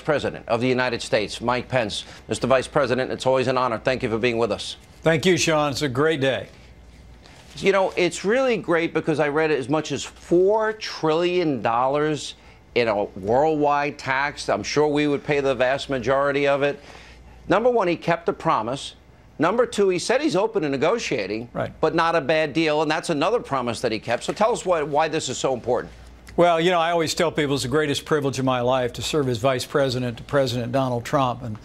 President of the United States, Mike Pence. Mr. Vice President, it's always an honor. Thank you for being with us. Thank you, Sean. It's a great day. You know, it's really great because I read as much as $4 trillion in a worldwide tax. I'm sure we would pay the vast majority of it. Number one, he kept a promise. Number two, he said he's open to negotiating, but not a bad deal. And that's another promise that he kept. So tell us why this is so important. Well, you know, I always tell people it's the greatest privilege of my life to serve as Vice President to President Donald Trump. And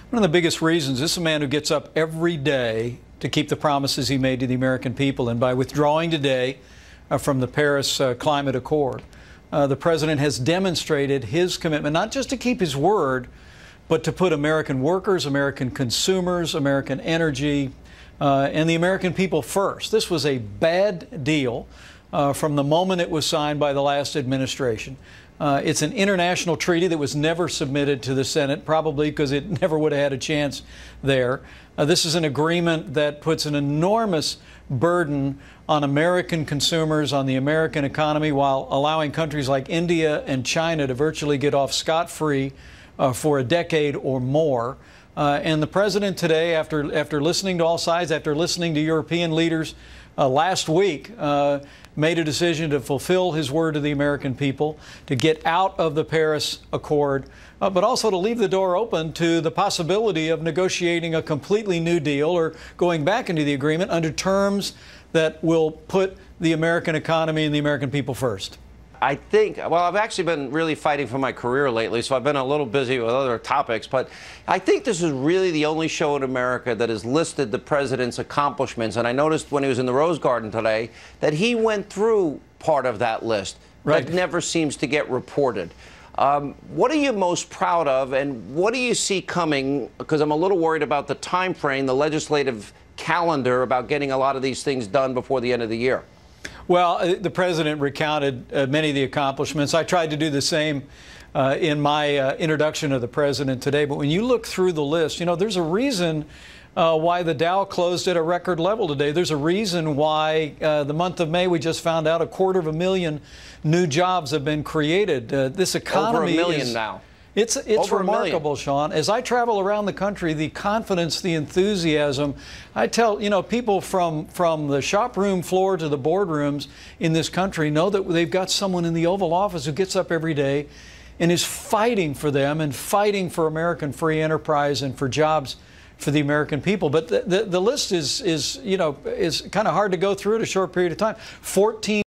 one of the biggest reasons, this is a man who gets up every day to keep the promises he made to the American people. And by withdrawing today from the Paris Climate Accord, the President has demonstrated his commitment not just to keep his word, but to put American workers, American consumers, American energy, and the American people first. This was a bad deal from the moment it was signed by the last administration. It's an international treaty that was never submitted to the Senate, probably because it never would have had a chance there. This is an agreement that puts an enormous burden on American consumers, on the American economy, while allowing countries like India and China to virtually get off scot-free for a decade or more. And the President today, after listening to all sides, after listening to European leaders last week, made a decision to fulfill his word to the American people, to get out of the Paris Accord, but also to leave the door open to the possibility of negotiating a completely new deal or going back into the agreement under terms that will put the American economy and the American people first. I think, well, I've actually been really fighting for my career lately, so I've been a little busy with other topics, but I think this is really the only show in America that has listed the president's accomplishments. And I noticed when he was in the Rose Garden today that he went through part of that list that never seems to get reported. What are you most proud of, and what do you see coming? Because I'm a little worried about the time frame, the legislative calendar, about getting a lot of these things done before the end of the year. Well, the President recounted many of the accomplishments. I tried to do the same in my introduction of the President today. But when you look through the list, you know, there's a reason why the Dow closed at a record level today. There's a reason why the month of May, we just found out 250,000 new jobs have been created. This economy over 1 million now. It's remarkable, Sean. As I travel around the country, the confidence, the enthusiasm, I tell, you know, people from the shop room floor to the boardrooms in this country know that they've got someone in the Oval Office who gets up every day and is fighting for them and fighting for American free enterprise and for jobs for the American people. But the list is kind of hard to go through in a short period of time. 14